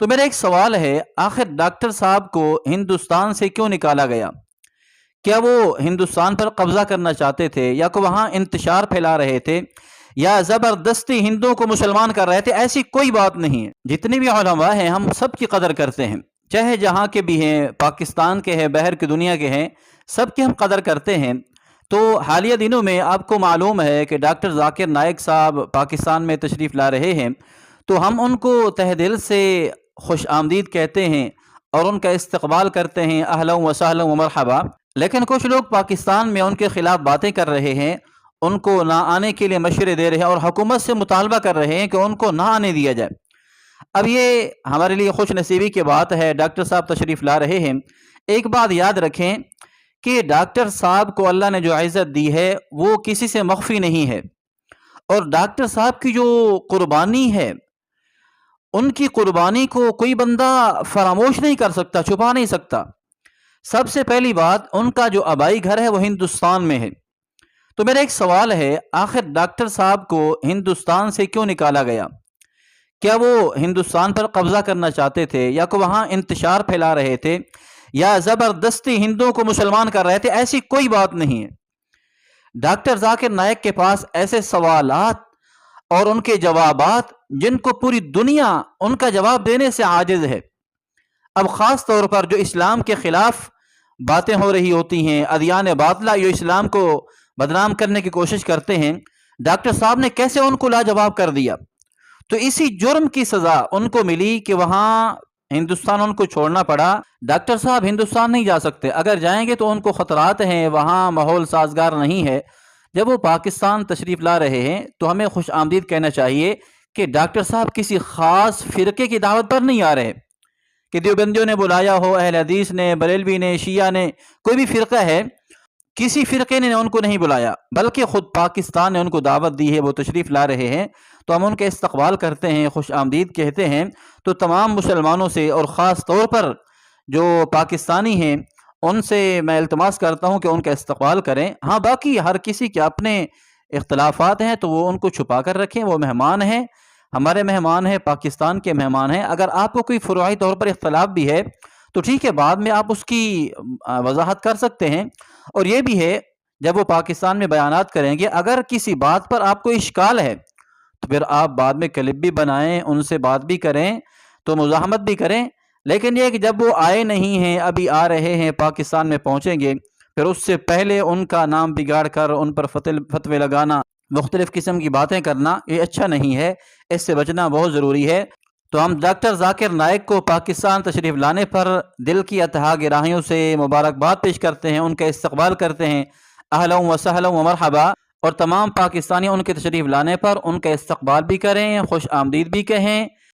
تو میرا ایک سوال ہے، آخر ڈاکٹر صاحب کو ہندوستان سے کیوں نکالا گیا؟ کیا وہ ہندوستان پر قبضہ کرنا چاہتے تھے، یا کہ وہاں انتشار پھیلا رہے تھے، یا زبردستی ہندوؤں کو مسلمان کر رہے تھے؟ ایسی کوئی بات نہیں ہے۔ جتنے بھی علماء ہیں ہم سب کی قدر کرتے ہیں، چاہے جہاں کے بھی ہیں، پاکستان کے ہیں، باہر کی دنیا کے ہیں، سب کی ہم قدر کرتے ہیں۔ تو حالیہ دنوں میں آپ کو معلوم ہے کہ ڈاکٹر ذاکر نائک صاحب پاکستان میں تشریف لا رہے ہیں، تو ہم ان کو تہ دل سے خوش آمدید کہتے ہیں اور ان کا استقبال کرتے ہیں، اہلا و سہلا و مرحبا۔ لیکن کچھ لوگ پاکستان میں ان کے خلاف باتیں کر رہے ہیں، ان کو نہ آنے کے لیے مشورے دے رہے ہیں اور حکومت سے مطالبہ کر رہے ہیں کہ ان کو نہ آنے دیا جائے۔ اب یہ ہمارے لیے خوش نصیبی کی بات ہے، ڈاکٹر صاحب تشریف لا رہے ہیں۔ ایک بات یاد رکھیں کہ ڈاکٹر صاحب کو اللہ نے جو عزت دی ہے وہ کسی سے مخفی نہیں ہے، اور ڈاکٹر صاحب کی جو قربانی ہے، ان کی قربانی کو کوئی بندہ فراموش نہیں کر سکتا، چھپا نہیں سکتا۔ سب سے پہلی بات، ان کا جو آبائی گھر ہے وہ ہندوستان میں ہے۔ تو میرا ایک سوال ہے، آخر ڈاکٹر صاحب کو ہندوستان سے کیوں نکالا گیا؟ کیا وہ ہندوستان پر قبضہ کرنا چاہتے تھے، یا کہ وہاں انتشار پھیلا رہے تھے، یا زبردستی ہندوؤں کو مسلمان کر رہے تھے؟ ایسی کوئی بات نہیں ہے۔ ڈاکٹر ذاکر نائک کے پاس ایسے سوالات اور ان کے جوابات جن کو پوری دنیا ان کا جواب دینے سے عاجز ہے۔ اب خاص طور پر جو اسلام کے خلاف باتیں ہو رہی ہوتی ہیں، ادیان باطلہ جو اسلام کو بدنام کرنے کی کوشش کرتے ہیں، ڈاکٹر صاحب نے کیسے ان کو لاجواب کر دیا؟ تو اسی جرم کی سزا ان کو ملی کہ وہاں ہندوستان ان کو چھوڑنا پڑا۔ ڈاکٹر صاحب ہندوستان نہیں جا سکتے، اگر جائیں گے تو ان کو خطرات ہیں، وہاں ماحول سازگار نہیں ہے۔ جب وہ پاکستان تشریف لا رہے ہیں تو ہمیں خوش آمدید کہنا چاہیے کہ ڈاکٹر صاحب کسی خاص فرقے کی دعوت پر نہیں آ رہے کہ دیوبندیوں نے بلایا ہو، اہل حدیث نے، بریلوی نے، شیعہ نے، کوئی بھی فرقہ ہے، کسی فرقے نے ان کو نہیں بلایا، بلکہ خود پاکستان نے ان کو دعوت دی ہے، وہ تشریف لا رہے ہیں، تو ہم ان کا استقبال کرتے ہیں، خوش آمدید کہتے ہیں۔ تو تمام مسلمانوں سے اور خاص طور پر جو پاکستانی ہیں ان سے میں التماس کرتا ہوں کہ ان کا استقبال کریں۔ ہاں، باقی ہر کسی کے اپنے اختلافات ہیں تو وہ ان کو چھپا کر رکھیں، وہ مہمان ہیں، ہمارے مہمان ہیں، پاکستان کے مہمان ہیں۔ اگر آپ کو کوئی فروعی طور پر اختلاف بھی ہے تو ٹھیک ہے، بعد میں آپ اس کی وضاحت کر سکتے ہیں۔ اور یہ بھی ہے، جب وہ پاکستان میں بیانات کریں گے، اگر کسی بات پر آپ کو اشکال ہے تو پھر آپ بعد میں کلپ بھی بنائیں، ان سے بات بھی کریں، تو مزاحمت بھی کریں۔ لیکن یہ کہ جب وہ آئے نہیں ہیں، ابھی آ رہے ہیں، پاکستان میں پہنچیں گے، پھر اس سے پہلے ان کا نام بگاڑ کر ان پر فتوے لگانا، مختلف قسم کی باتیں کرنا، یہ اچھا نہیں ہے، اس سے بچنا بہت ضروری ہے۔ تو ہم ڈاکٹر ذاکر نائک کو پاکستان تشریف لانے پر دل کی اتحا گراہیوں سے مبارکباد پیش کرتے ہیں، ان کا استقبال کرتے ہیں، اہلا و سہلا و مرحبا۔ اور تمام پاکستانی ان کے تشریف لانے پر ان کا استقبال بھی کریں، خوش آمدید بھی کہیں۔